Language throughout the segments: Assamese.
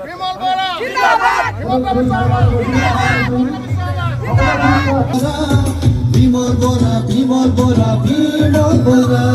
বিমল বৰা জিন্দাবাদ হিমন্ত বিশ্ব শৰ্মা বিমল বৰা বিমল বৰা বিমল বৰা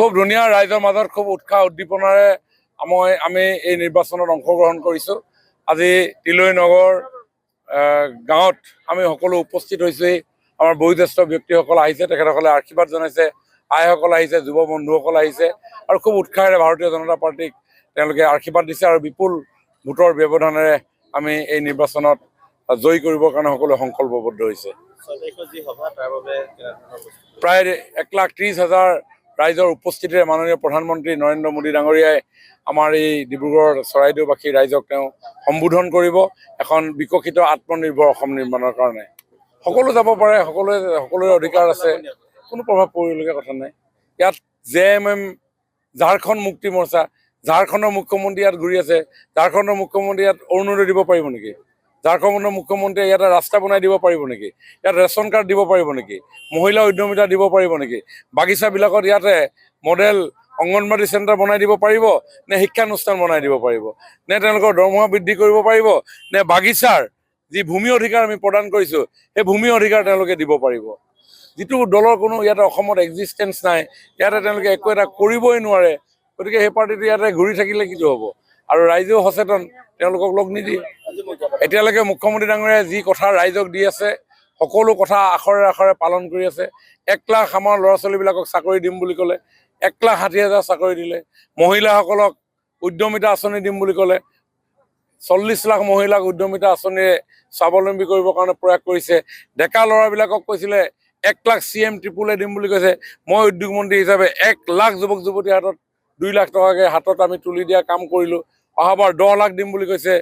খুব ধুনীয়া ৰাইজৰ মাজত খুব উৎসাহ উদ্দীপনাৰে আমি এই নিৰ্বাচনত অংশগ্ৰহণ কৰিছোঁ। আজি তিলৈ নগৰ গাঁৱত আমি সকলো উপস্থিত হৈছোঁ। আমাৰ বয়োজ্যেষ্ঠ ব্যক্তিসকল আহিছে, তেখেতসকলে আশীৰ্বাদ জনাইছে, আইসকল আহিছে, যুৱ বন্ধুসকল আহিছে আৰু খুব উৎসাহেৰে ভাৰতীয় জনতা পাৰ্টীক তেওঁলোকে আশীৰ্বাদ দিছে আৰু বিপুল ভোটৰ ব্যৱধানেৰে আমি এই নিৰ্বাচনত জয়ী কৰিবৰ কাৰণে সকলোৱে সংকল্পবদ্ধ হৈছে। প্ৰায় 1,30,000 ৰাইজৰ উপস্থিতিৰে মাননীয় প্ৰধানমন্ত্ৰী নৰেন্দ্ৰ মোদী ডাঙৰীয়াই আমাৰ এই ডিব্ৰুগড় চৰাইদেউবাসী ৰাইজক তেওঁ সম্বোধন কৰিব এখন বিকশিত আত্মনিৰ্ভৰ অসম নিৰ্মাণৰ কাৰণে। সকলো যাব পাৰে, সকলোৰে অধিকাৰ আছে, কোনো প্ৰভাৱ পৰিবলগীয়া কথা নাই। ইয়াত JMM ঝাৰখণ্ড মুক্তি মৰ্চা, ঝাৰখণ্ডৰ মুখ্যমন্ত্ৰী ইয়াত ঘূৰি আছে। ঝাৰখণ্ডৰ মুখ্যমন্ত্ৰী ইয়াত অৰুণোদয় দিব পাৰিব নেকি? ঝাৰখণ্ডৰ মুখ্যমন্ত্ৰীয়ে ইয়াতে ৰাস্তা বনাই দিব পাৰিব নেকি? ইয়াত ৰেচন কাৰ্ড দিব পাৰিব নেকি? মহিলা উদ্যমিতা দিব পাৰিব নেকি? বাগিচাবিলাকত ইয়াতে মডেল অংগনবাড়ী চেণ্টাৰ বনাই দিব পাৰিব নে? শিক্ষানুষ্ঠান বনাই দিব পাৰিব নে? তেওঁলোকৰ দৰমহা বৃদ্ধি কৰিব পাৰিব নে? বাগিচাৰ যি ভূমি অধিকাৰ আমি প্ৰদান কৰিছোঁ সেই ভূমি অধিকাৰ তেওঁলোকে দিব পাৰিব? যিটো দলৰ কোনো ইয়াতে অসমত এক্সিষ্টেঞ্চ নাই, ইয়াতে তেওঁলোকে একো এটা কৰিবই নোৱাৰে। গতিকে সেই পাৰ্টিটো ইয়াতে ঘূৰি থাকিলে কিটো হ'ব? আৰু ৰাইজেও সচেতন, তেওঁলোকক লগ নিদিয়ে। এতিয়ালৈকে মুখ্যমন্ত্ৰী ডাঙৰীয়াই যি কথা ৰাইজক দি আছে সকলো কথা আখৰে আখৰে পালন কৰি আছে। 1 লাখ আমাৰ ল'ৰা ছোৱালীবিলাকক চাকৰি দিম বুলি ক'লে, 1,60,000 চাকৰি দিলে। মহিলাসকলক উদ্যমিতা আঁচনি দিম বুলি ক'লে, 40 লাখ মহিলাক উদ্যমিতা আঁচনিৰে স্বাৱলম্বী কৰিবৰ কাৰণে প্ৰয়াস কৰিছে। ডেকা ল'ৰাবিলাকক কৈছিলে 1 লাখ CM ট্ৰিপুলে দিম বুলি কৈছে। মই উদ্যোগ মন্ত্ৰী হিচাপে 1 লাখ যুৱক যুৱতীৰ হাতত 2 লাখ টকাকৈ হাতত আমি তুলি দিয়া কাম কৰিলোঁ। অহাবাৰ 10 লাখ দিম বুলি কৈছে,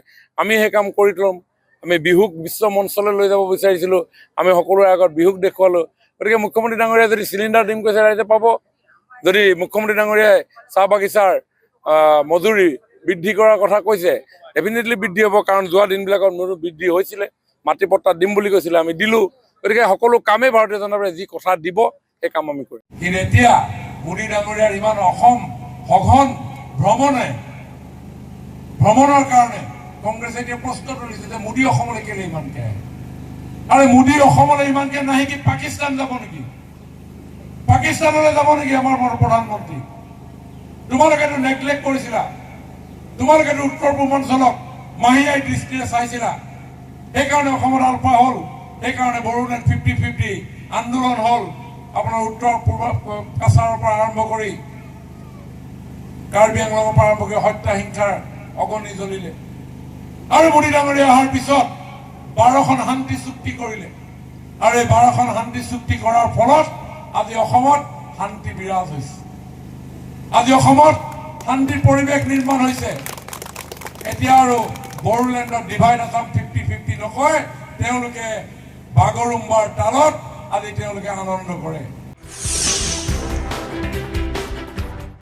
আমি সেই কাম কৰি ল'ম। আমি বিহুক বিশ্ব মঞ্চলৈ লৈ যাব বিচাৰিছিলোঁ, আমি সকলোৰে আগত বিহুক দেখুৱালোঁ। গতিকে মুখ্যমন্ত্ৰী ডাঙৰীয়াই যদি চিলিণ্ডাৰ দিম কৈছে ৰাইজে পাব। যদি মুখ্যমন্ত্ৰী ডাঙৰীয়াই চাহ বাগিচাৰ মজুৰি বৃদ্ধি কৰাৰ কথা কৈছে, ডেফিনেটলি বৃদ্ধি হ'ব, কাৰণ যোৱা দিনবিলাকত মোৰো বৃদ্ধি হৈছিলে। মাটি পট্টা দিম বুলি কৈছিলে, আমি দিলোঁ। গতিকে সকলো কামেই ভাৰতীয় জনতা পাৰ্টীয়ে যি কথা দিব সেই কাম আমি কৰিম। কিন্তু এতিয়া মোদী ডাঙৰীয়াৰ ইমান অসম সঘন ভ্ৰমণৰ কাৰণে কংগ্ৰেছে এতিয়া প্ৰশ্ন তুলিছে যে মোদী অসমলৈ কেলে ইমানকে আহে? আৰে মোদী অসমলৈ ইমানকে নাহে কি পাকিস্তান যাব নেকি? পাকিস্তানলৈ যাব নেকি আমাৰ প্ৰধানমন্ত্ৰী? তোমালোকেতো নেগলেক্ট কৰিছিলা, তোমালোকেতো উত্তৰ পূৰ্বাঞ্চলক মাহিয়াই দৃষ্টিৰে চাইছিলা। সেইকাৰণে অসমত আলফা হ'ল, সেইকাৰণে বড়োলেণ্ড 50-50 আন্দোলন হ'ল। আপোনাৰ উত্তৰ পূৰ্ব কাছাৰৰ পৰা আৰম্ভ কৰি কাৰ্বি আংলঙৰ পৰা আৰম্ভ কৰি হত্যা হিংসাৰ অগণি জ্বলিলে। আৰু মোদী ডাঙৰীয়া অহাৰ পিছত 12খন শান্তি চুক্তি কৰিলে। আৰু এই 12খন শান্তি চুক্তি কৰাৰ ফলত আজি অসমত শান্তি বিৰাজ হৈছে। আজি অসমত শান্তিৰ পৰিৱেশ নিৰ্মাণ হৈছে। এতিয়া আৰু বড়োলেণ্ডত ডিভাইড আছাম 50-50 নকয়, তেওঁলোকে বাগৰুম্বাৰ তালত আজি তেওঁলোকে আনন্দ কৰে।